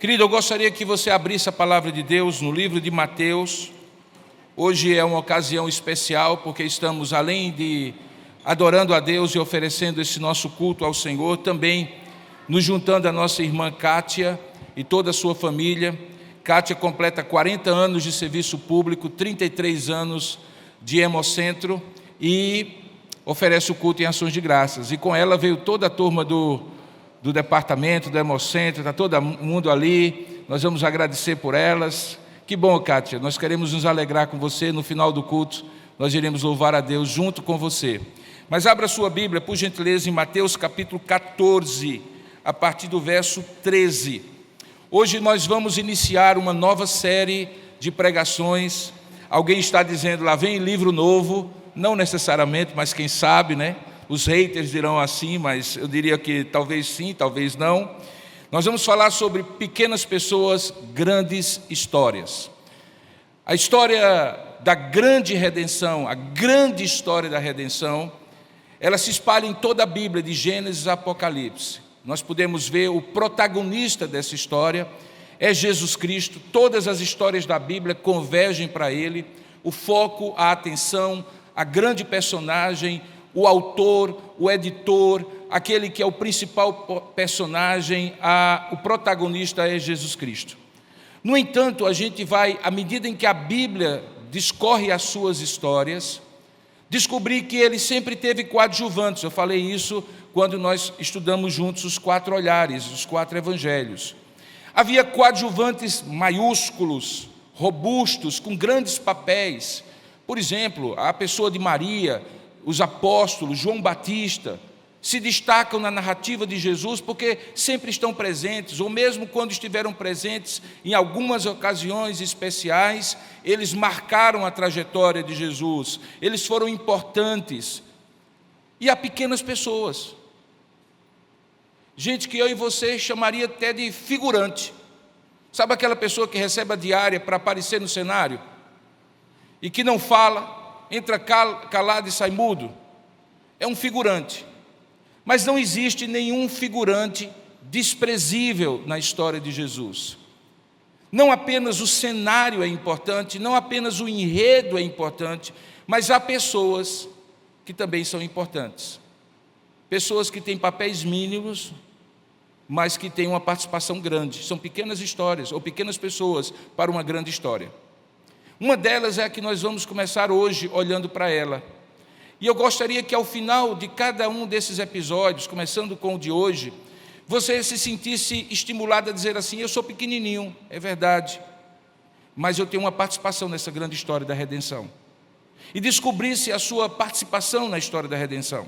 Querido, eu gostaria que você abrisse a palavra de Deus no livro de Mateus. Hoje é uma ocasião especial, porque estamos, além de adorando a Deus e oferecendo esse nosso culto ao Senhor, também nos juntando a nossa irmã Kátia e toda a sua família. Kátia completa 40 anos de serviço público, 33 anos de Hemocentro e oferece o culto em ações de graças. E com ela veio toda a turma do departamento, do Hemocentro, está todo mundo ali. Nós vamos agradecer por elas. Que bom, Kátia, nós queremos nos alegrar com você. No final do culto, nós iremos louvar a Deus junto com você. Mas abra sua Bíblia, por gentileza, em Mateus capítulo 14, a partir do verso 13. Hoje nós vamos iniciar uma nova série de pregações. Alguém está dizendo, lá vem livro novo. Não necessariamente, mas quem sabe, né? Os haters dirão assim, mas eu diria que talvez sim, talvez não. Nós vamos falar sobre pequenas pessoas, grandes histórias. A história da grande redenção, a grande história da redenção, ela se espalha em toda a Bíblia, de Gênesis a Apocalipse. Nós podemos ver o protagonista dessa história é Jesus Cristo. Todas as histórias da Bíblia convergem para Ele. O foco, a atenção, a grande personagem, o autor, o editor, aquele que é o principal personagem, o protagonista é Jesus Cristo. No entanto, a gente vai, à medida em que a Bíblia discorre as suas histórias, descobrir que ele sempre teve coadjuvantes. Eu falei isso quando nós estudamos juntos os 4 olhares, os 4 evangelhos. Havia coadjuvantes maiúsculos, robustos, com grandes papéis. Por exemplo, a pessoa de Maria, os apóstolos, João Batista, se destacam na narrativa de Jesus porque sempre estão presentes, ou mesmo quando estiveram presentes em algumas ocasiões especiais, eles marcaram a trajetória de Jesus, eles foram importantes. E há pequenas pessoas, gente que eu e você chamaria até de figurante. Sabe aquela pessoa que recebe a diária para aparecer no cenário? E que não fala, entra calado e sai mudo? É um figurante. Mas não existe nenhum figurante desprezível na história de Jesus. Não apenas o cenário é importante, não apenas o enredo é importante, mas há pessoas que também são importantes. Pessoas que têm papéis mínimos, mas que têm uma participação grande. São pequenas histórias, ou pequenas pessoas para uma grande história. Uma delas é a que nós vamos começar hoje olhando para ela. E eu gostaria que ao final de cada um desses episódios, começando com o de hoje, você se sentisse estimulado a dizer assim, eu sou pequenininho, é verdade, mas eu tenho uma participação nessa grande história da redenção. E descobrisse a sua participação na história da redenção.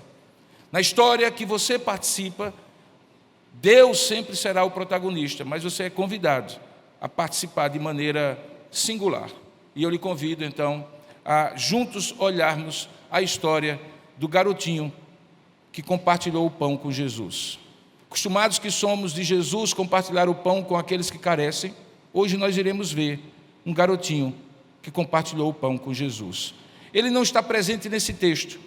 Na história que você participa, Deus sempre será o protagonista, mas você é convidado a participar de maneira singular. E eu lhe convido, então, a juntos olharmos a história do garotinho que compartilhou o pão com Jesus. Acostumados que somos de Jesus compartilhar o pão com aqueles que carecem, hoje nós iremos ver um garotinho que compartilhou o pão com Jesus. Ele não está presente nesse texto,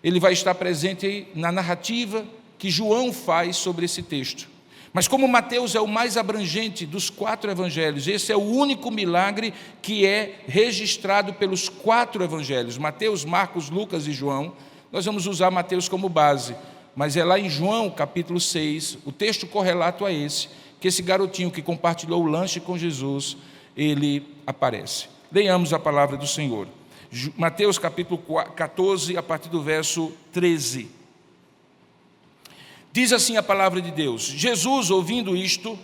ele vai estar presente na narrativa que João faz sobre esse texto. Mas como Mateus é o mais abrangente dos 4 evangelhos, esse é o único milagre que é registrado pelos 4 evangelhos, Mateus, Marcos, Lucas e João. Nós vamos usar Mateus como base, mas é lá em João capítulo 6, o texto correlato a esse, que esse garotinho que compartilhou o lanche com Jesus, ele aparece. Leiamos a palavra do Senhor. Mateus capítulo 14, a partir do verso 13. Diz assim a palavra de Deus: Jesus, ouvindo isto,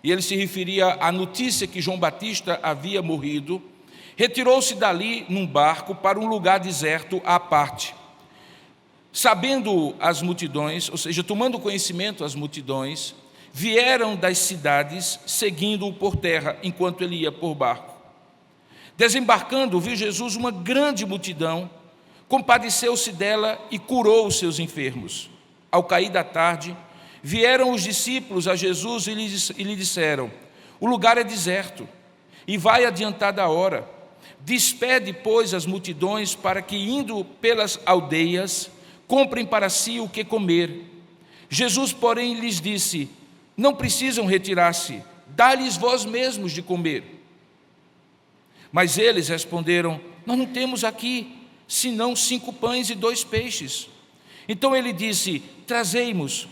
e ele se referia à notícia que João Batista havia morrido, retirou-se dali num barco para um lugar deserto à parte. Sabendo as multidões, ou seja, tomando conhecimento as multidões, vieram das cidades seguindo-o por terra, enquanto ele ia por barco. Desembarcando, viu Jesus uma grande multidão, compadeceu-se dela e curou os seus enfermos. Ao cair da tarde, vieram os discípulos a Jesus e lhe disseram: o lugar é deserto e vai adiantada a hora. Despede, pois, as multidões para que, indo pelas aldeias, comprem para si o que comer. Jesus, porém, lhes disse: não precisam retirar-se, dá-lhes vós mesmos de comer. Mas eles responderam: nós não temos aqui, senão 5 pães e 2 peixes. Então ele disse: trazei-mos.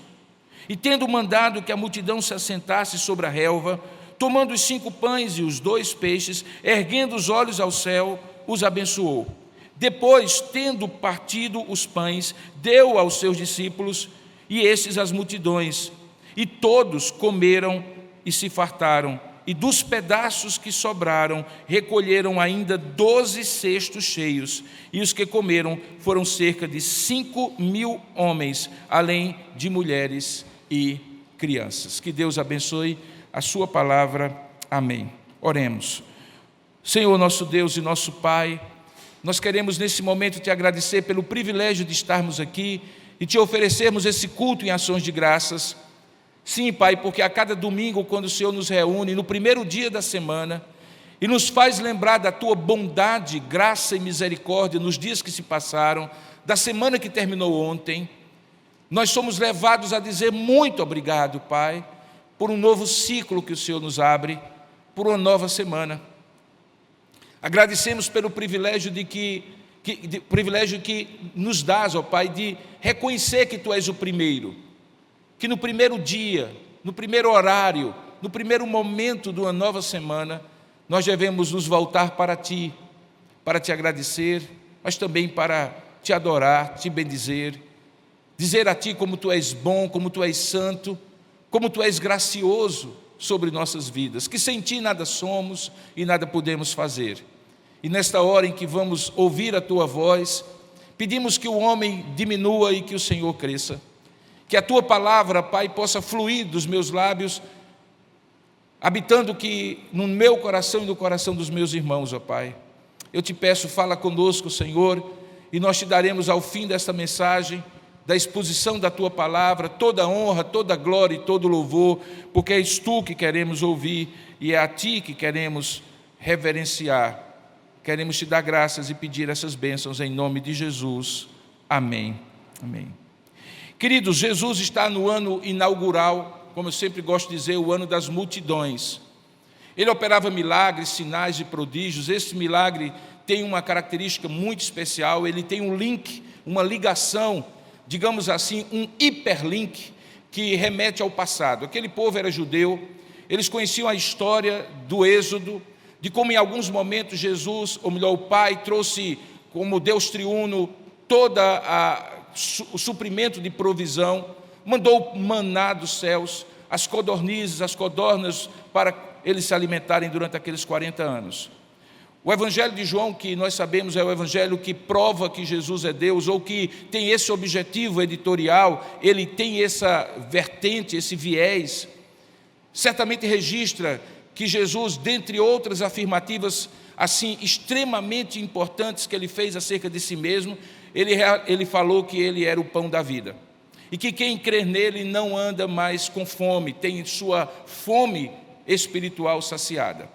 E tendo mandado que a multidão se assentasse sobre a relva, tomando os 5 pães e os 2 peixes, erguendo os olhos ao céu, os abençoou. Depois, tendo partido os pães, deu aos seus discípulos, e estes às multidões. E todos comeram e se fartaram, e dos pedaços que sobraram, recolheram ainda 12 cestos cheios, e os que comeram foram cerca de 5.000 homens, além de mulheres e crianças. Que Deus abençoe a sua palavra. Amém. Oremos. Senhor, nosso Deus e nosso Pai, nós queremos nesse momento te agradecer pelo privilégio de estarmos aqui e te oferecermos esse culto em ações de graças. Sim, Pai, porque a cada domingo, quando o Senhor nos reúne, no primeiro dia da semana, e nos faz lembrar da Tua bondade, graça e misericórdia nos dias que se passaram, da semana que terminou ontem, nós somos levados a dizer muito obrigado, Pai, por um novo ciclo que o Senhor nos abre, por uma nova semana. Agradecemos pelo privilégio que nos dás, ó Pai, de reconhecer que Tu és o primeiro, que no primeiro dia, no primeiro horário, no primeiro momento de uma nova semana, nós devemos nos voltar para Ti, para Te agradecer, mas também para Te adorar, Te bendizer, dizer a Ti como Tu és bom, como Tu és santo, como Tu és gracioso sobre nossas vidas, que sem Ti nada somos e nada podemos fazer. E nesta hora em que vamos ouvir a Tua voz, pedimos que o homem diminua e que o Senhor cresça. Que a Tua palavra, Pai, possa fluir dos meus lábios, habitando que no meu coração e no coração dos meus irmãos, ó Pai. Eu te peço, fala conosco, Senhor, e nós te daremos ao fim desta mensagem, da exposição da Tua palavra, toda a honra, toda a glória e todo o louvor, porque és Tu que queremos ouvir e é a Ti que queremos reverenciar. Queremos Te dar graças e pedir essas bênçãos em nome de Jesus. Amém. Amém. Queridos, Jesus está no ano inaugural, como eu sempre gosto de dizer, o ano das multidões. Ele operava milagres, sinais e prodígios. Esse milagre tem uma característica muito especial, ele tem um link, uma ligação, digamos assim, um hiperlink, que remete ao passado. Aquele povo era judeu, eles conheciam a história do Êxodo, de como em alguns momentos Jesus, ou melhor, o Pai, trouxe como Deus triuno o suprimento de provisão, mandou maná dos céus, as codornizes, as codornas, para eles se alimentarem durante aqueles 40 anos. O Evangelho de João, que nós sabemos é o Evangelho que prova que Jesus é Deus, ou que tem esse objetivo editorial, ele tem essa vertente, esse viés, certamente registra que Jesus, dentre outras afirmativas assim extremamente importantes que ele fez acerca de si mesmo, ele falou que ele era o pão da vida, e que quem crer nele não anda mais com fome, tem sua fome espiritual saciada.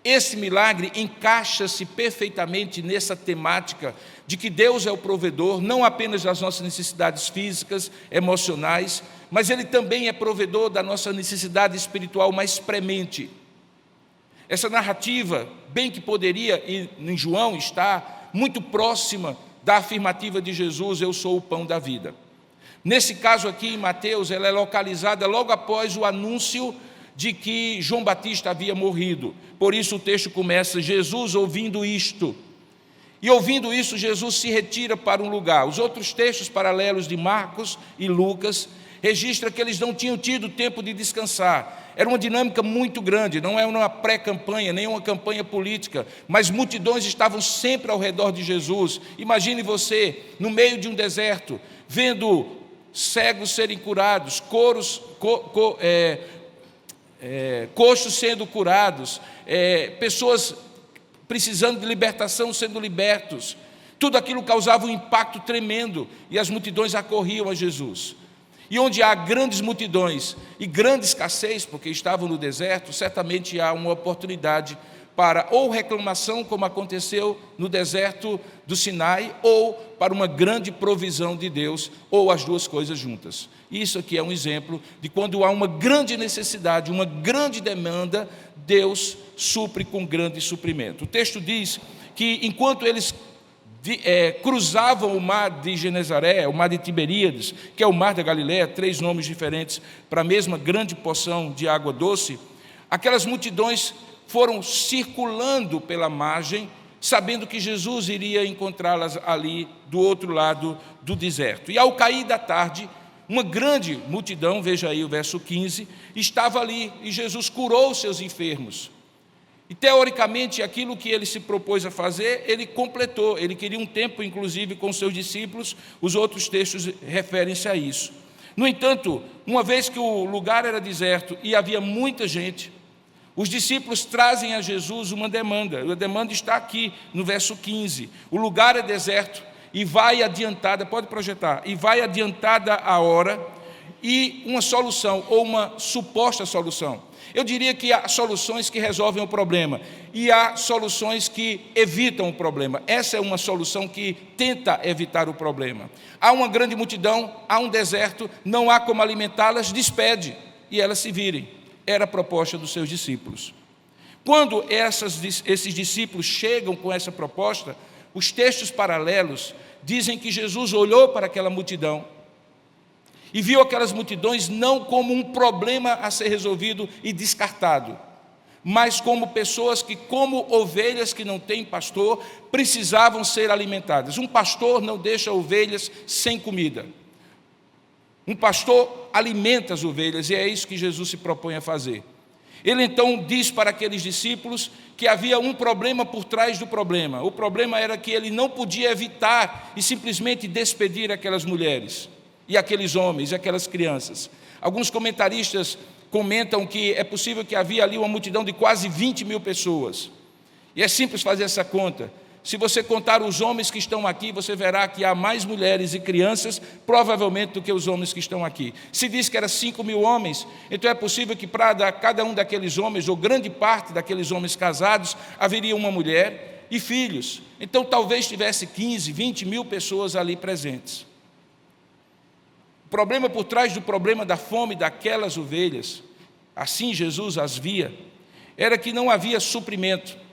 Esse milagre encaixa-se perfeitamente nessa temática de que Deus é o provedor, não apenas das nossas necessidades físicas, emocionais, mas Ele também é provedor da nossa necessidade espiritual mais premente. Essa narrativa, bem que poderia, e em João está muito próxima da afirmativa de Jesus: eu sou o pão da vida. Nesse caso aqui em Mateus, ela é localizada logo após o anúncio de que João Batista havia morrido. Por isso o texto começa: Jesus ouvindo isto. E ouvindo isso, Jesus se retira para um lugar. Os outros textos paralelos de Marcos e Lucas registram que eles não tinham tido tempo de descansar. Era uma dinâmica muito grande, não é uma pré-campanha, nem uma campanha política, mas multidões estavam sempre ao redor de Jesus. Imagine você, no meio de um deserto, vendo cegos serem curados, coxos sendo curados, pessoas precisando de libertação sendo libertos. Tudo aquilo causava um impacto tremendo e as multidões acorriam a Jesus. E onde há grandes multidões e grande escassez, porque estavam no deserto, certamente há uma oportunidade para ou reclamação, como aconteceu no deserto do Sinai, ou para uma grande provisão de Deus, ou as duas coisas juntas. Isso aqui é um exemplo de quando há uma grande necessidade, uma grande demanda, Deus supre com grande suprimento. O texto diz que enquanto eles cruzavam o mar de Genezaré, o mar de Tiberíades, que é o mar da Galileia, 3 nomes diferentes para a mesma grande porção de água doce, aquelas multidões foram circulando pela margem, sabendo que Jesus iria encontrá-las ali do outro lado do deserto. E ao cair da tarde, uma grande multidão, veja aí o verso 15, estava ali e Jesus curou os seus enfermos. E teoricamente aquilo que ele se propôs a fazer, ele completou. Ele queria um tempo, inclusive, com seus discípulos. Os outros textos referem-se a isso. No entanto, uma vez que o lugar era deserto e havia muita gente, os discípulos trazem a Jesus uma demanda. A demanda está aqui no verso 15. O lugar é deserto e vai adiantada, pode projetar, e vai adiantada a hora, e uma solução, ou uma suposta solução. Eu diria que há soluções que resolvem o problema e há soluções que evitam o problema. Essa é uma solução que tenta evitar o problema. Há uma grande multidão, há um deserto, não há como alimentá-las, despede e elas se virem. Era a proposta dos seus discípulos. Quando esses discípulos chegam com essa proposta, os textos paralelos dizem que Jesus olhou para aquela multidão e viu aquelas multidões não como um problema a ser resolvido e descartado, mas como pessoas que, como ovelhas que não têm pastor, precisavam ser alimentadas. Um pastor não deixa ovelhas sem comida. Um pastor alimenta as ovelhas, e é isso que Jesus se propõe a fazer. Ele então diz para aqueles discípulos que havia um problema por trás do problema. O problema era que ele não podia evitar e simplesmente despedir aquelas mulheres, e aqueles homens, e aquelas crianças. Alguns comentaristas comentam que é possível que havia ali uma multidão de quase 20 mil pessoas. E é simples fazer essa conta. Se você contar os homens que estão aqui, você verá que há mais mulheres e crianças, provavelmente, do que os homens que estão aqui. Se diz que eram 5 mil homens, então é possível que para cada um daqueles homens, ou grande parte daqueles homens casados, haveria uma mulher e filhos. Então talvez tivesse 15, 20 mil pessoas ali presentes. O problema por trás do problema da fome daquelas ovelhas, assim Jesus as via, era que não havia suprimento.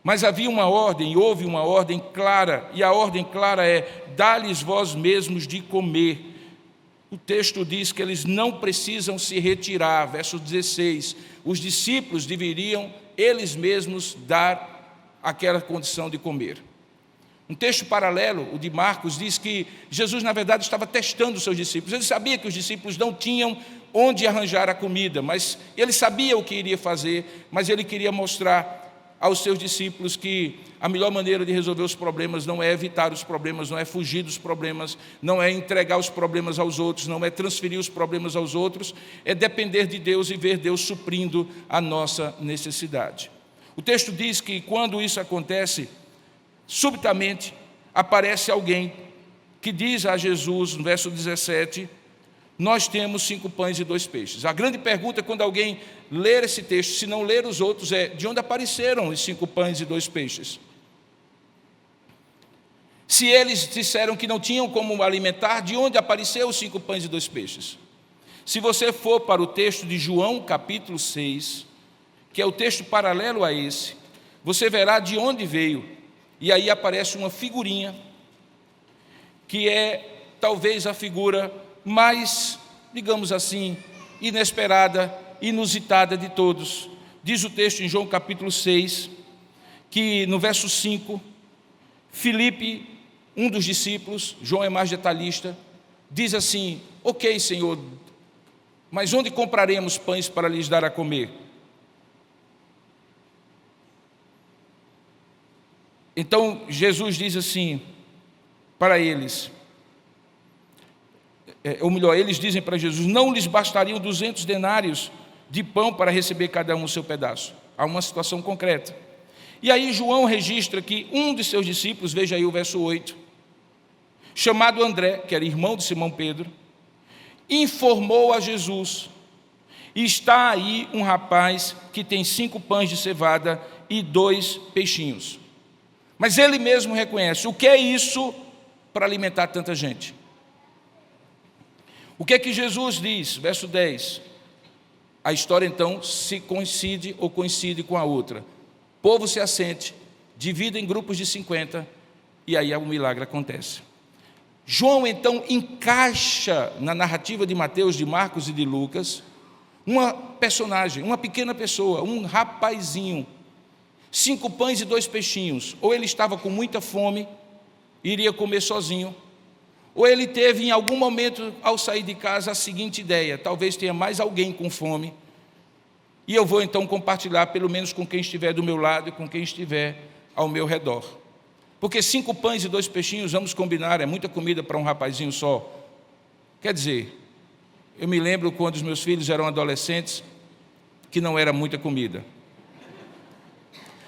Mas havia uma ordem, e houve uma ordem clara, e a ordem clara é: dá-lhes vós mesmos de comer. O texto diz que eles não precisam se retirar, verso 16, os discípulos deveriam eles mesmos dar aquela condição de comer. Um texto paralelo, o de Marcos, diz que Jesus, na verdade, estava testando os seus discípulos. Ele sabia que os discípulos não tinham onde arranjar a comida, mas ele sabia o que iria fazer, mas ele queria mostrar aos seus discípulos que a melhor maneira de resolver os problemas não é evitar os problemas, não é fugir dos problemas, não é entregar os problemas aos outros, não é transferir os problemas aos outros, é depender de Deus e ver Deus suprindo a nossa necessidade. O texto diz que quando isso acontece, subitamente aparece alguém que diz a Jesus, no verso 17, nós temos 5 pães e 2 peixes. A grande pergunta, quando alguém ler esse texto, se não ler os outros, é: de onde apareceram os 5 pães e 2 peixes? Se eles disseram que não tinham como alimentar, de onde apareceram os 5 pães e 2 peixes? Se você for para o texto de João, capítulo 6, que é o texto paralelo a esse, você verá de onde veio. E aí aparece uma figurinha, que é talvez a figura mais, digamos assim, inesperada, inusitada de todos. Diz o texto em João capítulo 6, que no verso 5, Filipe, um dos discípulos, João é mais detalhista, diz assim: ok, Senhor, mas onde compraremos pães para lhes dar a comer? Então Jesus diz assim para eles, ou melhor, eles dizem para Jesus: não lhes bastariam 200 denários de pão para receber cada um o seu pedaço. Há uma situação concreta. E aí João registra que um de seus discípulos, veja aí o verso 8, chamado André, que era irmão de Simão Pedro, informou a Jesus E está aí um rapaz que tem 5 pães de cevada e 2 peixinhos. Mas ele mesmo reconhece: o que é isso para alimentar tanta gente? O que é que Jesus diz? Verso 10. A história então se coincide com a outra. O povo se assente, divide em grupos de 50, e aí o milagre acontece. João então encaixa na narrativa de Mateus, de Marcos e de Lucas uma personagem, uma pequena pessoa, um rapazinho, 5 pães e 2 peixinhos. Ou ele estava com muita fome, iria comer sozinho, ou ele teve em algum momento ao sair de casa a seguinte ideia: talvez tenha mais alguém com fome, e eu vou então compartilhar pelo menos com quem estiver do meu lado e com quem estiver ao meu redor. Porque 5 pães e 2 peixinhos, vamos combinar, é muita comida para um rapazinho só. Quer dizer, eu me lembro quando os meus filhos eram adolescentes, que não era muita comida.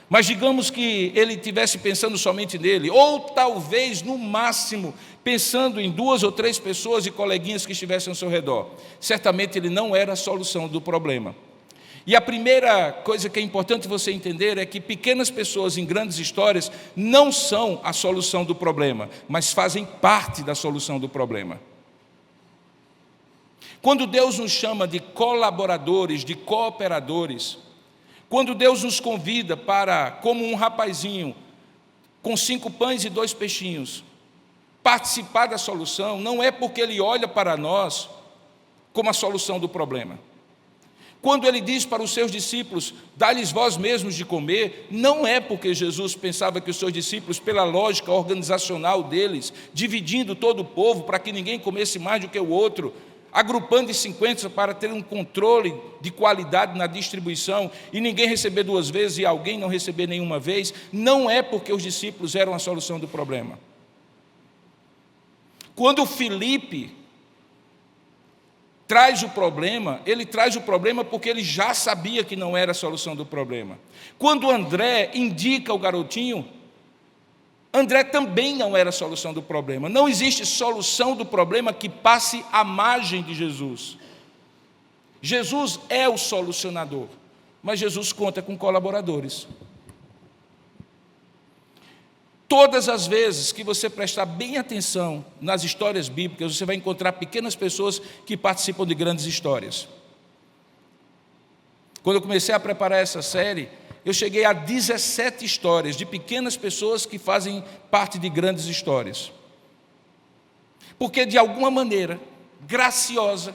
Mas digamos que ele estivesse pensando somente nele, ou talvez, no máximo, pensando em 2 ou 3 pessoas e coleguinhas que estivessem ao seu redor. Certamente ele não era a solução do problema. E a primeira coisa que é importante você entender é que pequenas pessoas em grandes histórias não são a solução do problema, mas fazem parte da solução do problema. Quando Deus nos chama de colaboradores, de cooperadores, quando Deus nos convida para, como um rapazinho, com 5 pães e 2 peixinhos, participar da solução, não é porque Ele olha para nós como a solução do problema. Quando Ele diz para os seus discípulos: dá-lhes vós mesmos de comer, não é porque Jesus pensava que os seus discípulos, pela lógica organizacional deles, dividindo todo o povo para que ninguém comesse mais do que o outro, agrupando em 50 para ter um controle de qualidade na distribuição e ninguém receber 2 vezes e alguém não receber nenhuma vez, não é porque os discípulos eram a solução do problema. Quando Filipe traz o problema, ele traz o problema porque ele já sabia que não era a solução do problema. Quando André indica o garotinho, André também não era a solução do problema. Não existe solução do problema que passe à margem de Jesus. Jesus é o solucionador, mas Jesus conta com colaboradores. Todas as vezes que você prestar bem atenção nas histórias bíblicas, você vai encontrar pequenas pessoas que participam de grandes histórias. Quando eu comecei a preparar essa série, eu cheguei a 17 histórias de pequenas pessoas que fazem parte de grandes histórias. Porque, de alguma maneira graciosa,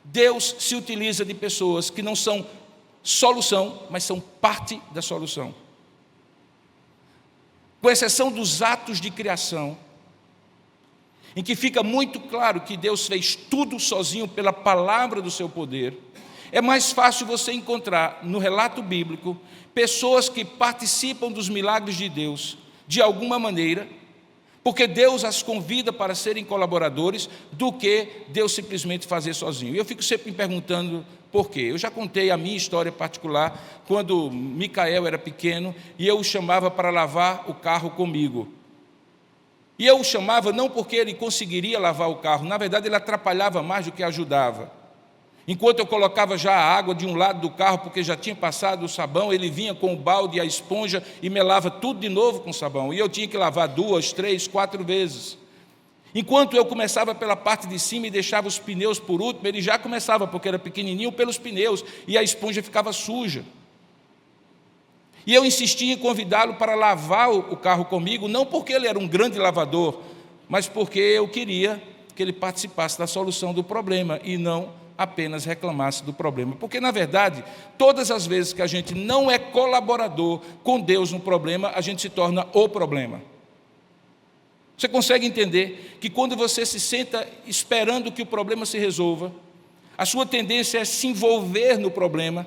Deus se utiliza de pessoas que não são solução, mas são parte da solução. Com exceção dos atos de criação, em que fica muito claro que Deus fez tudo sozinho pela palavra do seu poder, é mais fácil você encontrar no relato bíblico pessoas que participam dos milagres de Deus de alguma maneira, porque Deus as convida para serem colaboradores, do que Deus simplesmente fazer sozinho. E eu fico sempre me perguntando por quê. Eu já contei a minha história particular, quando Micael era pequeno, e eu o chamava para lavar o carro comigo. E eu o chamava não porque ele conseguiria lavar o carro, na verdade ele atrapalhava mais do que ajudava. Enquanto eu colocava já a água de um lado do carro, porque já tinha passado o sabão, ele vinha com o balde e a esponja e melava tudo de novo com sabão. E eu tinha que lavar 2, 3, 4 vezes. Enquanto eu começava pela parte de cima e deixava os pneus por último, ele já começava, porque era pequenininho, pelos pneus, e a esponja ficava suja. E eu insistia em convidá-lo para lavar o carro comigo, não porque ele era um grande lavador, mas porque eu queria que ele participasse da solução do problema e não apenas reclamasse do problema. Porque, na verdade, todas as vezes que a gente não é colaborador com Deus no problema, a gente se torna o problema. Você consegue entender que quando você se senta esperando que o problema se resolva, a sua tendência é se envolver no problema,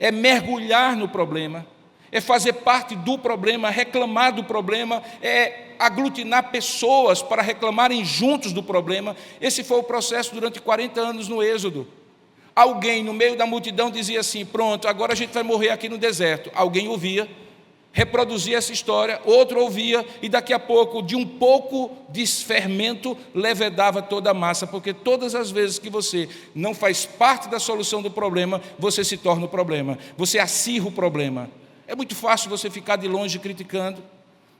é mergulhar no problema, é fazer parte do problema, reclamar do problema, é aglutinar pessoas para reclamarem juntos do problema. Esse foi o processo durante 40 anos no Êxodo. Alguém no meio da multidão dizia assim: pronto, agora a gente vai morrer aqui no deserto. Alguém ouvia, reproduzia essa história, outro ouvia, e daqui a pouco, de um pouco de fermento, levedava toda a massa, porque todas as vezes que você não faz parte da solução do problema, você se torna o problema, você acirra o problema. É muito fácil você ficar de longe criticando,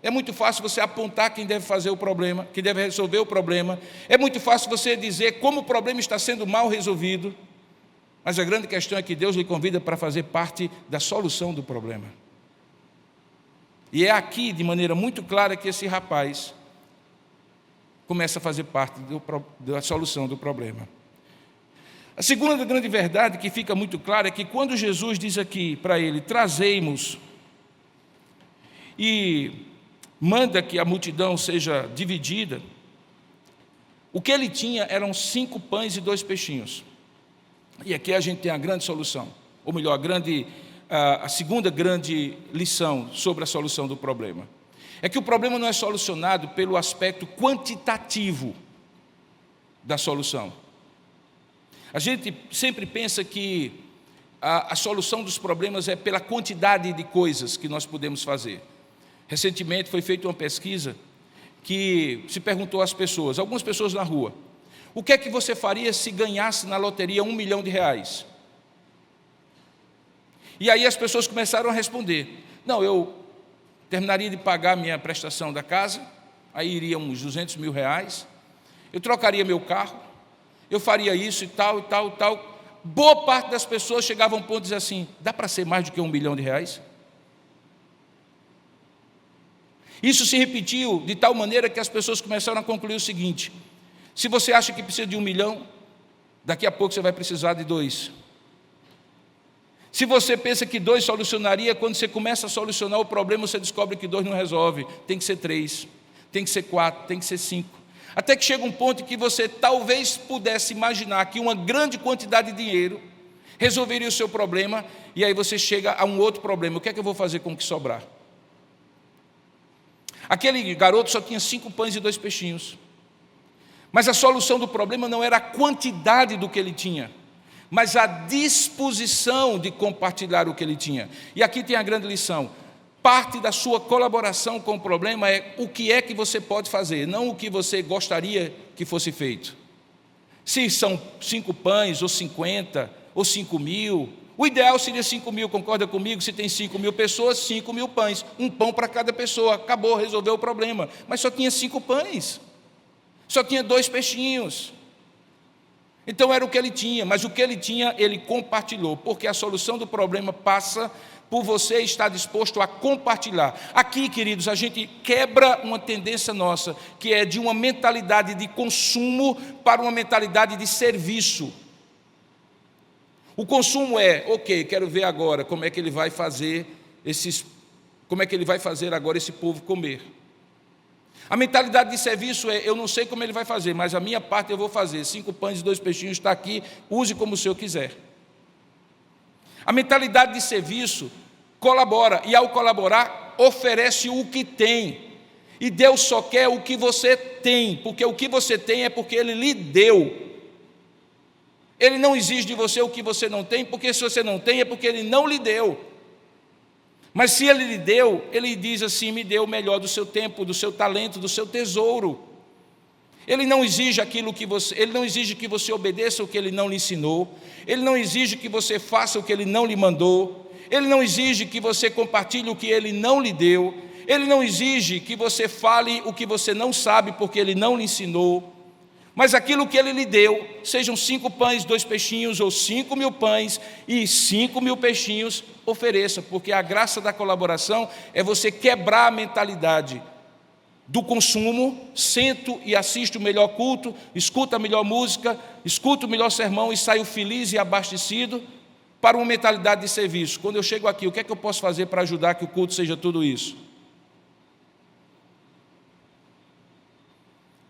é muito fácil você apontar quem deve fazer o problema, quem deve resolver o problema, é muito fácil você dizer como o problema está sendo mal resolvido, mas a grande questão é que Deus lhe convida para fazer parte da solução do problema. E é aqui, de maneira muito clara, que esse rapaz começa a fazer parte da solução do problema. A segunda grande verdade que fica muito clara é que quando Jesus diz aqui para ele, trazei-mos, e manda que a multidão seja dividida, o que ele tinha eram 5 pães e 2 peixinhos. E aqui a gente tem a grande solução, ou melhor, a segunda grande lição sobre a solução do problema. É que o problema não é solucionado pelo aspecto quantitativo da solução. A gente sempre pensa que a solução dos problemas é pela quantidade de coisas que nós podemos fazer. Recentemente foi feita uma pesquisa que se perguntou às pessoas, algumas pessoas na rua, o que é que você faria se ganhasse na loteria R$1 milhão? E aí as pessoas começaram a responder, não, eu terminaria de pagar minha prestação da casa, aí iria uns R$200 mil, eu trocaria meu carro, eu faria isso e tal, e tal, e tal. Boa parte das pessoas chegavam a um ponto de dizer assim, dá para ser mais do que R$1 milhão? Isso se repetiu de tal maneira que as pessoas começaram a concluir o seguinte, se você acha que precisa de 1 milhão, daqui a pouco você vai precisar de 2. Se você pensa que 2 solucionaria, quando você começa a solucionar o problema, você descobre que 2 não resolve, tem que ser 3, tem que ser 4, tem que ser 5. Até que chega um ponto em que você talvez pudesse imaginar que uma grande quantidade de dinheiro resolveria o seu problema, e aí você chega a um outro problema, o que é que eu vou fazer com o que sobrar? Aquele garoto só tinha 5 pães e 2 peixinhos. Mas a solução do problema não era a quantidade do que ele tinha, mas a disposição de compartilhar o que ele tinha. E aqui tem a grande lição. Parte da sua colaboração com o problema é o que é que você pode fazer, não o que você gostaria que fosse feito. Se são 5 pães, ou 50, ou 5 mil, o ideal seria 5 mil, concorda comigo? Se tem 5 mil pessoas, 5 mil pães, 1 pão para cada pessoa, acabou, resolveu o problema. Mas só tinha 5 pães, só tinha 2 peixinhos. Então era o que ele tinha, mas o que ele tinha, ele compartilhou, porque a solução do problema passa por você estar disposto a compartilhar. Aqui, queridos, a gente quebra uma tendência nossa, que é de uma mentalidade de consumo para uma mentalidade de serviço. O consumo é, ok, quero ver agora como é que ele vai fazer agora esse povo comer. A mentalidade de serviço é, eu não sei como ele vai fazer, mas a minha parte eu vou fazer. 5 pães e 2 peixinhos está aqui, use como o senhor quiser. A mentalidade de serviço colabora, e ao colaborar, oferece o que tem. E Deus só quer o que você tem, porque o que você tem é porque Ele lhe deu. Ele não exige de você o que você não tem, porque se você não tem é porque Ele não lhe deu. Mas se Ele lhe deu, Ele diz assim, me deu o melhor do seu tempo, do seu talento, do seu tesouro. Ele não exige Ele não exige que você obedeça o que Ele não lhe ensinou. Ele não exige que você faça o que Ele não lhe mandou. Ele não exige que você compartilhe o que Ele não lhe deu. Ele não exige que você fale o que você não sabe porque Ele não lhe ensinou. Mas aquilo que Ele lhe deu, sejam 5 pães, 2 peixinhos, ou 5 mil pães e 5 mil peixinhos, ofereça, porque a graça da colaboração é você quebrar a mentalidade do consumo, sento e assisto o melhor culto, escuto a melhor música, escuto o melhor sermão e saio feliz e abastecido, para uma mentalidade de serviço. Quando eu chego aqui, o que é que eu posso fazer para ajudar que o culto seja tudo isso?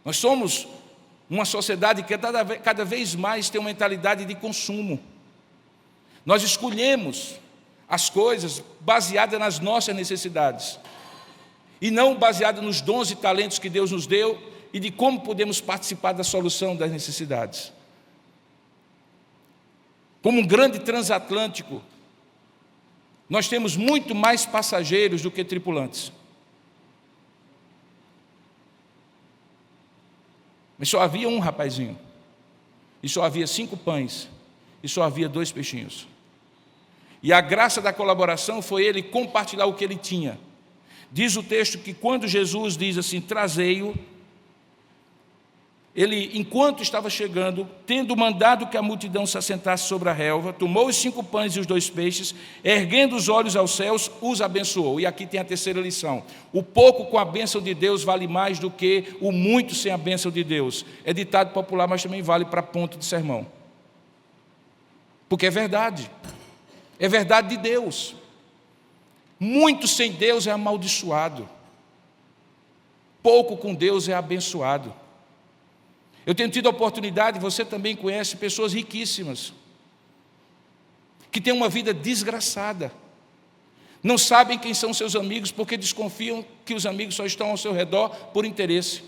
Nós somos uma sociedade que cada vez mais tem uma mentalidade de consumo. Nós escolhemos as coisas baseadas nas nossas necessidades e não baseadas nos dons e talentos que Deus nos deu e de como podemos participar da solução das necessidades. Como um grande transatlântico, nós temos muito mais passageiros do que tripulantes. Mas só havia um rapazinho, e só havia 5 pães, e só havia 2 peixinhos. E a graça da colaboração foi ele compartilhar o que ele tinha. Diz o texto que quando Jesus diz assim, trazei-o, ele, enquanto estava chegando, tendo mandado que a multidão se assentasse sobre a relva, tomou os 5 pães e os 2 peixes, erguendo os olhos aos céus, os abençoou. E aqui tem a terceira lição. O pouco com a bênção de Deus vale mais do que o muito sem a bênção de Deus. É ditado popular, mas também vale para ponto de sermão. Porque é verdade. É verdade de Deus. Muito sem Deus é amaldiçoado. Pouco com Deus é abençoado. Eu tenho tido a oportunidade, você também conhece pessoas riquíssimas, que têm uma vida desgraçada, não sabem quem são seus amigos, porque desconfiam que os amigos só estão ao seu redor por interesse,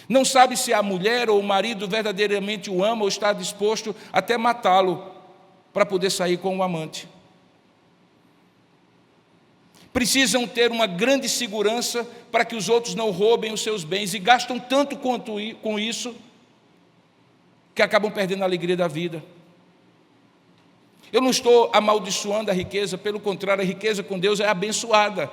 não sabe se a mulher ou o marido verdadeiramente o ama ou está disposto até matá-lo, para poder sair com o amante. Precisam ter uma grande segurança para que os outros não roubem os seus bens e gastam tanto com isso que acabam perdendo a alegria da vida. Eu não estou amaldiçoando a riqueza, pelo contrário, a riqueza com Deus é abençoada.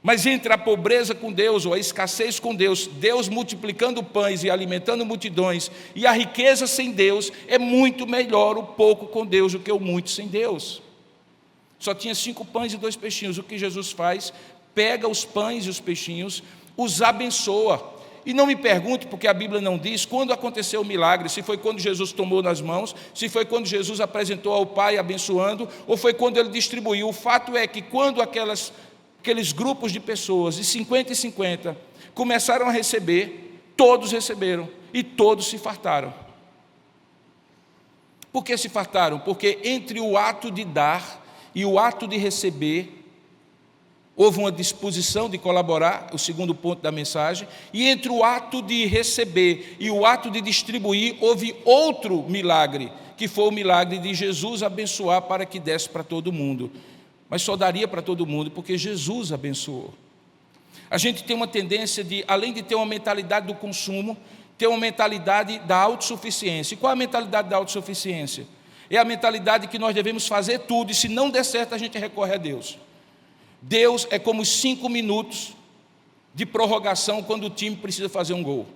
Mas entre a pobreza com Deus ou a escassez com Deus, Deus multiplicando pães e alimentando multidões, e a riqueza sem Deus, é muito melhor o pouco com Deus do que o muito sem Deus. Só tinha 5 pães e 2 peixinhos. O que Jesus faz? Pega os pães e os peixinhos, os abençoa. E não me pergunte, porque a Bíblia não diz, quando aconteceu o milagre, se foi quando Jesus tomou nas mãos, se foi quando Jesus apresentou ao Pai abençoando, ou foi quando ele distribuiu. O fato é que quando aqueles grupos de pessoas, de 50 e 50, começaram a receber, todos receberam, e todos se fartaram. Por que se fartaram? Porque entre o ato de dar e o ato de receber, houve uma disposição de colaborar, o segundo ponto da mensagem, e entre o ato de receber e o ato de distribuir, houve outro milagre, que foi o milagre de Jesus abençoar para que desse para todo mundo. Mas só daria para todo mundo porque Jesus abençoou. A gente tem uma tendência de, além de ter uma mentalidade do consumo, ter uma mentalidade da autossuficiência. E qual é a mentalidade da autossuficiência? É a mentalidade que nós devemos fazer tudo, e se não der certo, a gente recorre a Deus. Deus é como os 5 minutos de prorrogação quando o time precisa fazer um gol.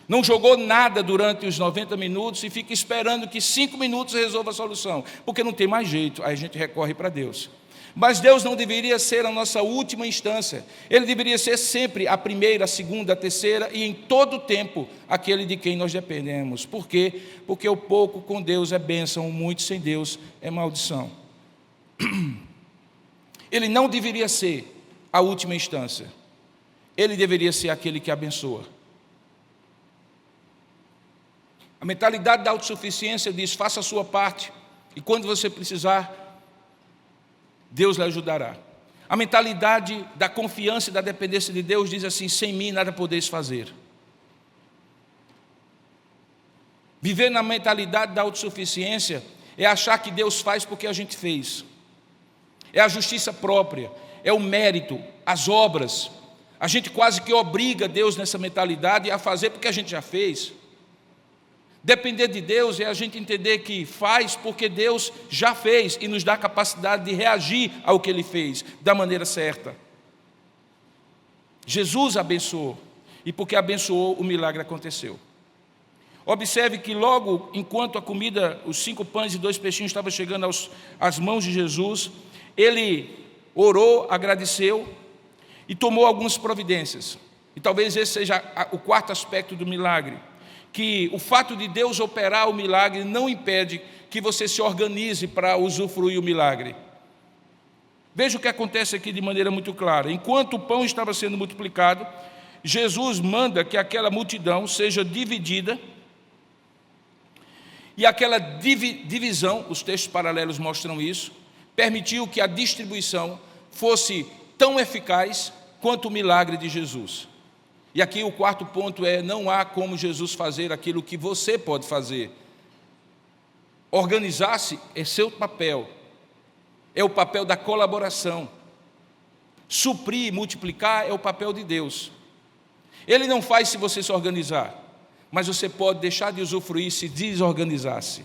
Não jogou nada durante os 90 minutos e fica esperando que 5 minutos resolva a solução, porque não tem mais jeito, aí a gente recorre para Deus. Mas Deus não deveria ser a nossa última instância, Ele deveria ser sempre a primeira, a segunda, a terceira e em todo o tempo aquele de quem nós dependemos. Por quê? Porque o pouco com Deus é bênção, o muito sem Deus é maldição. Ele não deveria ser a última instância, Ele deveria ser aquele que abençoa. A mentalidade da autossuficiência diz, faça a sua parte, e quando você precisar, Deus lhe ajudará. A mentalidade da confiança e da dependência de Deus diz assim, sem mim nada podeis fazer. Viver na mentalidade da autossuficiência é achar que Deus faz porque a gente fez. É a justiça própria, é o mérito, as obras. A gente quase que obriga Deus nessa mentalidade a fazer porque a gente já fez. Depender de Deus é a gente entender que faz porque Deus já fez e nos dá a capacidade de reagir ao que Ele fez da maneira certa. Jesus abençoou, e porque abençoou, o milagre aconteceu. Observe que logo enquanto a comida, os 5 pães e 2 peixinhos estavam chegando às mãos de Jesus, Ele orou, agradeceu e tomou algumas providências. E talvez esse seja o 4º aspecto do milagre. Que o fato de Deus operar o milagre não impede que você se organize para usufruir o milagre. Veja o que acontece aqui de maneira muito clara. Enquanto o pão estava sendo multiplicado, Jesus manda que aquela multidão seja dividida, e aquela divisão, os textos paralelos mostram isso, permitiu que a distribuição fosse tão eficaz quanto o milagre de Jesus. E aqui o 4º ponto é, não há como Jesus fazer aquilo que você pode fazer. Organizar-se é seu papel. é o papel da colaboração. Suprir, multiplicar é o papel de Deus. Ele não faz se você se organizar, mas você pode deixar de usufruir se desorganizar-se.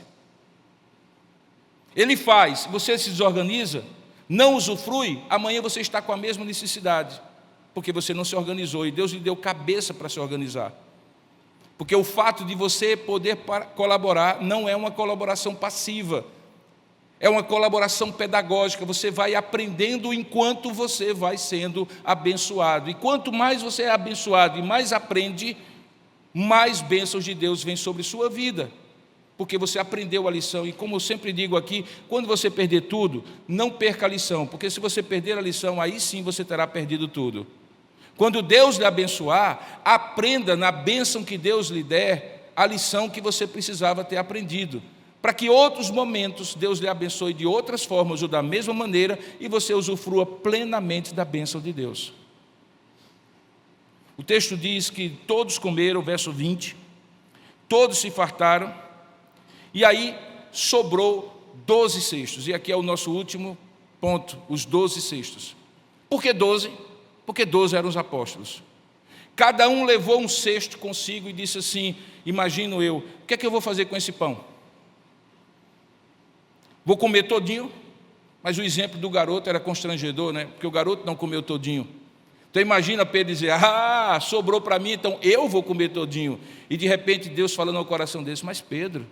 Ele faz, se você se desorganiza, não usufrui, amanhã você está com a mesma necessidade, porque você não se organizou, e Deus lhe deu cabeça para se organizar. Porque o fato de você poder colaborar não é uma colaboração passiva, é uma colaboração pedagógica. Você vai aprendendo enquanto você vai sendo abençoado. E quanto mais você é abençoado e mais aprende, mais bênçãos de Deus vêm sobre sua vida. Porque você aprendeu a lição. E como eu sempre digo aqui, quando você perder tudo, não perca a lição. Porque se você perder a lição, aí sim você terá perdido tudo. Quando Deus lhe abençoar, aprenda na bênção que Deus lhe der a lição que você precisava ter aprendido, para que outros momentos Deus lhe abençoe de outras formas ou da mesma maneira e você usufrua plenamente da bênção de Deus. O texto diz que todos comeram, verso 20, todos se fartaram, e aí sobrou 12 cestos. E aqui é o nosso último ponto, os 12 cestos. Por que 12? Porque 12 eram os apóstolos. Cada um levou um cesto consigo e disse assim, imagino eu, o que é que eu vou fazer com esse pão? Vou comer todinho? Mas o exemplo do garoto era constrangedor, né? Porque o garoto não comeu todinho. Então imagina Pedro dizer, sobrou para mim, então eu vou comer todinho. E de repente Deus falando ao coração desse, mas Pedro,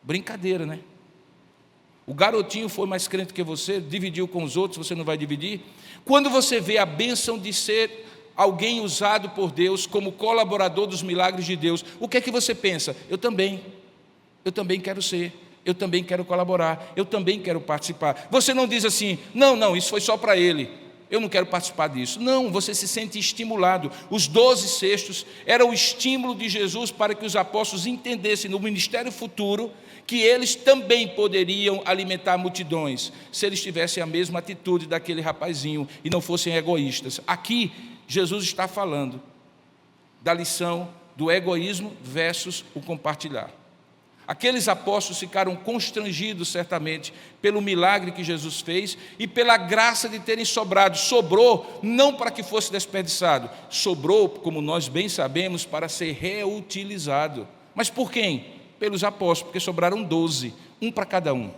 brincadeira, né? O garotinho foi mais crente que você, dividiu com os outros, você não vai dividir? Quando você vê a bênção de ser alguém usado por Deus como colaborador dos milagres de Deus, o que é que você pensa? Eu também quero ser, eu também quero colaborar, eu também quero participar. Você não diz assim, não, isso foi só para ele, eu não quero participar disso. Não, você se sente estimulado. Os 12 cestos eram o estímulo de Jesus para que os apóstolos entendessem no ministério futuro que eles também poderiam alimentar multidões, se eles tivessem a mesma atitude daquele rapazinho e não fossem egoístas. Aqui, Jesus está falando da lição do egoísmo versus o compartilhar. Aqueles apóstolos ficaram constrangidos, certamente, pelo milagre que Jesus fez e pela graça de terem sobrado. Sobrou não para que fosse desperdiçado, sobrou, como nós bem sabemos, para ser reutilizado. Mas por quem? Pelos apóstolos, porque sobraram 12, um para cada um.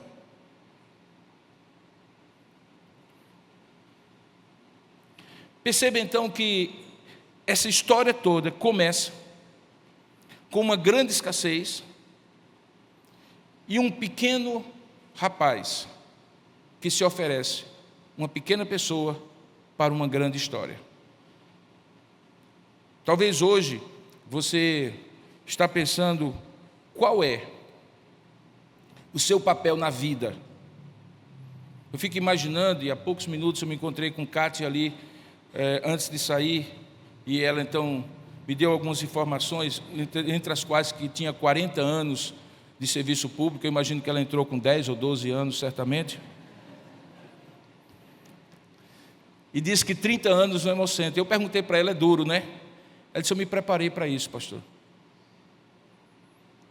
Perceba então que essa história toda começa com uma grande escassez e um pequeno rapaz que se oferece, uma pequena pessoa, para uma grande história. Talvez hoje você está pensando, qual é o seu papel na vida? Eu fico imaginando, e há poucos minutos eu me encontrei com Kátia ali, antes de sair, e ela então me deu algumas informações, entre as quais que tinha 40 anos de serviço público. Eu imagino que ela entrou com 10 ou 12 anos, certamente. E disse que 30 anos no Hemocentro. Eu perguntei para ela, é duro, né? Ela disse, eu me preparei para isso, pastor.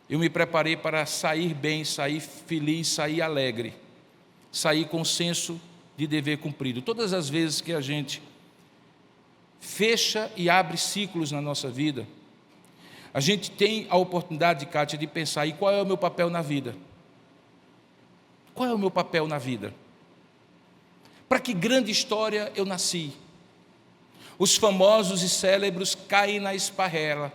Eu me preparei para sair bem, sair feliz, sair alegre, sair com senso de dever cumprido. Todas as vezes que a gente fecha e abre ciclos na nossa vida, a gente tem a oportunidade, Kátia, de pensar, e qual é o meu papel na vida? Qual é o meu papel na vida? Para que grande história eu nasci? Os famosos e célebres caem na esparrela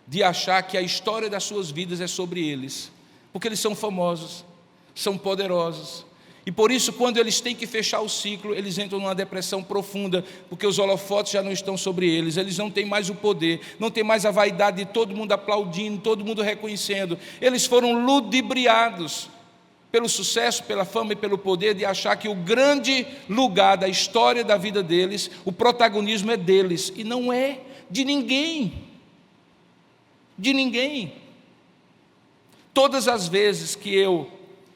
de achar que a história das suas vidas é sobre eles, porque eles são famosos, são poderosos, e por isso, quando eles têm que fechar o ciclo, eles entram numa depressão profunda, porque os holofotes já não estão sobre eles, eles não têm mais o poder, não tem mais a vaidade de todo mundo aplaudindo, todo mundo reconhecendo. Eles foram ludibriados pelo sucesso, pela fama e pelo poder, de achar que o grande lugar da história da vida deles, o protagonismo é deles, e não é de ninguém. De ninguém. Todas as vezes que eu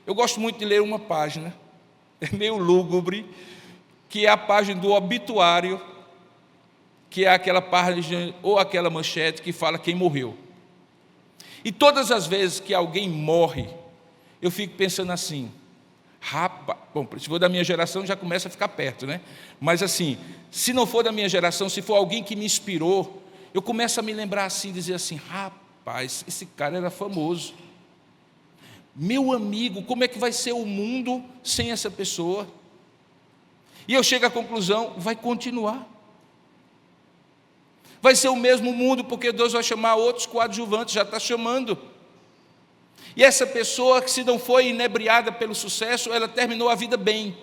gosto muito de ler uma página, é meio lúgubre, que é a página do obituário, que é aquela página ou aquela manchete que fala quem morreu. E todas as vezes que alguém morre, eu fico pensando assim, Rapaz, bom, se for da minha geração já começa a ficar perto, né? Mas assim, se não for da minha geração, se for alguém que me inspirou, eu começo a me lembrar assim, dizer assim, rapaz, esse cara era famoso. Meu amigo, como é que vai ser o mundo sem essa pessoa? E eu chego à conclusão, vai continuar. Vai ser o mesmo mundo, porque Deus vai chamar outros coadjuvantes, já está chamando. E essa pessoa, que se não foi inebriada pelo sucesso, ela terminou a vida bem.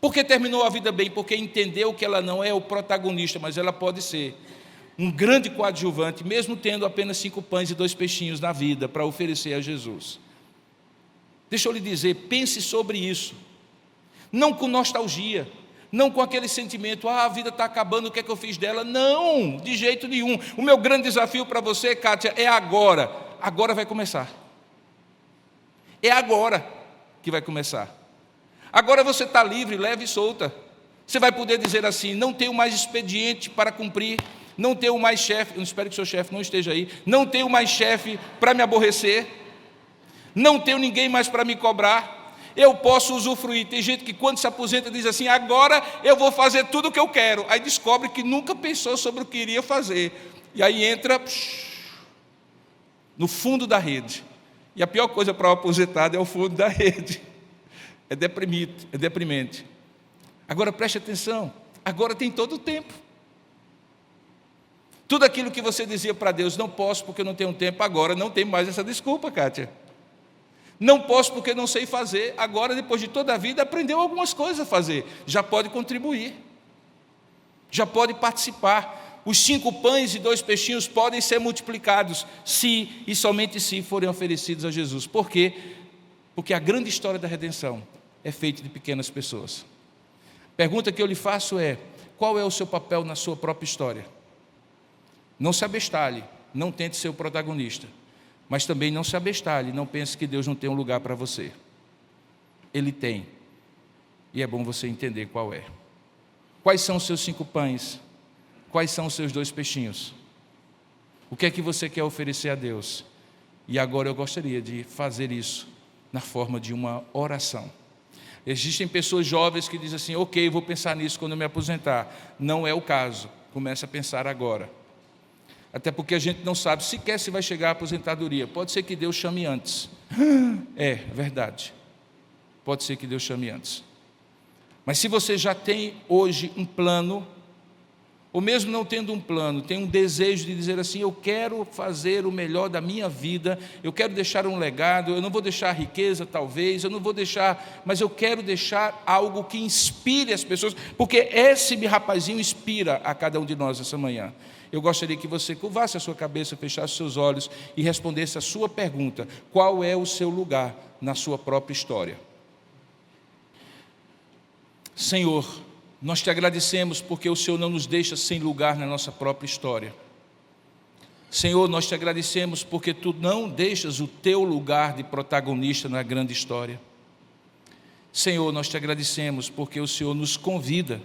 Por que terminou a vida bem? Porque entendeu que ela não é o protagonista, mas ela pode ser um grande coadjuvante, mesmo tendo apenas 5 pães e 2 peixinhos na vida para oferecer a Jesus. Deixa eu lhe dizer, pense sobre isso. Não com nostalgia, não com aquele sentimento, a vida está acabando, o que é que eu fiz dela? Não, de jeito nenhum. O meu grande desafio para você, Kátia, é agora. Agora vai começar. É agora que vai começar. Agora você está livre, leve e solta. Você vai poder dizer assim, não tenho mais expediente para cumprir, não tenho mais chefe, eu espero que o seu chefe não esteja aí, não tenho mais chefe para me aborrecer, não tenho ninguém mais para me cobrar, eu posso usufruir. Tem gente que quando se aposenta diz assim, agora eu vou fazer tudo o que eu quero, aí descobre que nunca pensou sobre o que iria fazer, e aí entra no fundo da rede. E a pior coisa para o aposentado é o fundo da rede. É deprimente. Agora preste atenção, agora tem todo o tempo. Tudo aquilo que você dizia para Deus, não posso porque não tenho tempo, agora não tem mais essa desculpa, Kátia. Não posso porque não sei fazer, agora depois de toda a vida aprendeu algumas coisas a fazer, já pode contribuir, já pode participar. Os 5 pães e 2 peixinhos podem ser multiplicados se e somente se forem oferecidos a Jesus. Por quê? Porque a grande história da redenção é feita de pequenas pessoas. Pergunta que eu lhe faço é, qual é o seu papel na sua própria história? Não se abestalhe, não tente ser o protagonista, mas também não se abestalhe, não pense que Deus não tem um lugar para você. Ele tem, e é bom você entender qual é. Quais são os seus 5 pães? Quais são os seus 2 peixinhos? O que é que você quer oferecer a Deus? E agora eu gostaria de fazer isso na forma de uma oração. Existem pessoas jovens que dizem assim, ok, vou pensar nisso quando eu me aposentar. Não é o caso, comece a pensar agora. Até porque a gente não sabe sequer se vai chegar à aposentadoria. Pode ser que Deus chame antes. É verdade. Pode ser que Deus chame antes. Mas se você já tem hoje um plano, ou mesmo não tendo um plano, tem um desejo de dizer assim, eu quero fazer o melhor da minha vida, eu quero deixar um legado, eu não vou deixar riqueza talvez, eu não vou deixar, mas eu quero deixar algo que inspire as pessoas, porque esse rapazinho inspira a cada um de nós essa manhã. Eu gostaria que você curvasse a sua cabeça, fechasse os seus olhos e respondesse a sua pergunta, qual é o seu lugar na sua própria história? Senhor, nós te agradecemos porque o Senhor não nos deixa sem lugar na nossa própria história. Senhor, nós te agradecemos porque Tu não deixas o Teu lugar de protagonista na grande história. Senhor, nós te agradecemos porque o Senhor nos convida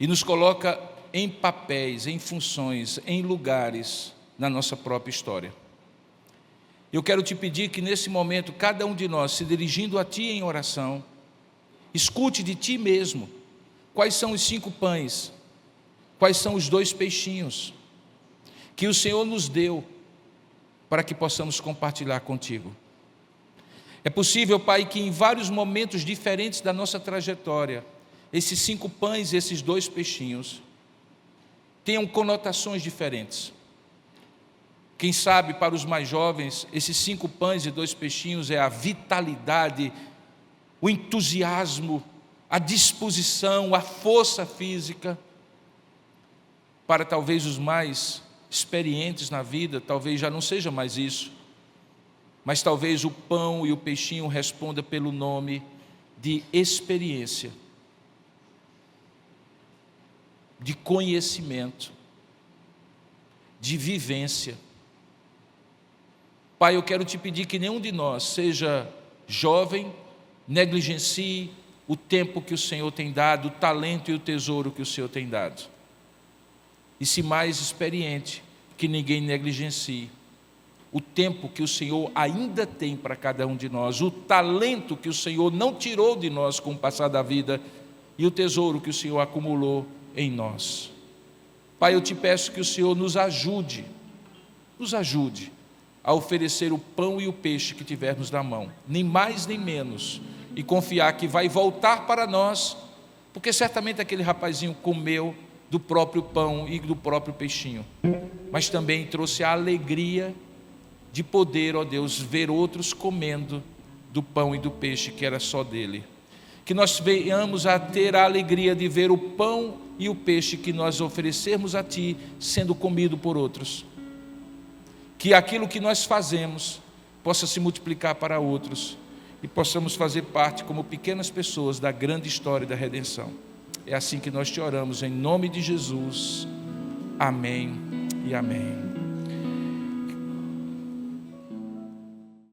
e nos coloca em papéis, em funções, em lugares na nossa própria história. Eu quero te pedir que nesse momento, cada um de nós, se dirigindo a Ti em oração, escute de Ti mesmo, quais são os 5 pães, quais são os 2 peixinhos, que o Senhor nos deu, para que possamos compartilhar contigo. É possível, Pai, que em vários momentos diferentes da nossa trajetória, esses 5 pães e esses 2 peixinhos, tenham conotações diferentes. Quem sabe, para os mais jovens, esses 5 pães e 2 peixinhos é a vitalidade, o entusiasmo, a disposição, a força física. Para talvez os mais experientes na vida, talvez já não seja mais isso, mas talvez o pão e o peixinho responda pelo nome de experiência, de conhecimento, de vivência. Pai, eu quero te pedir que nenhum de nós seja jovem, negligencie o tempo que o Senhor tem dado, o talento e o tesouro que o Senhor tem dado. E se mais experiente, que ninguém negligencie o tempo que o Senhor ainda tem para cada um de nós, o talento que o Senhor não tirou de nós com o passar da vida e o tesouro que o Senhor acumulou em nós. Pai, eu te peço que o Senhor nos ajude a oferecer o pão e o peixe que tivermos na mão, nem mais nem menos, e confiar que vai voltar para nós, porque certamente aquele rapazinho comeu do próprio pão e do próprio peixinho, mas também trouxe a alegria de poder, ó Deus, ver outros comendo do pão e do peixe que era só dele. Que nós venhamos a ter a alegria de ver o pão e o peixe que nós oferecermos a Ti sendo comido por outros. Que aquilo que nós fazemos possa se multiplicar para outros e possamos fazer parte como pequenas pessoas da grande história da redenção. É assim que nós te oramos, em nome de Jesus. Amém e amém.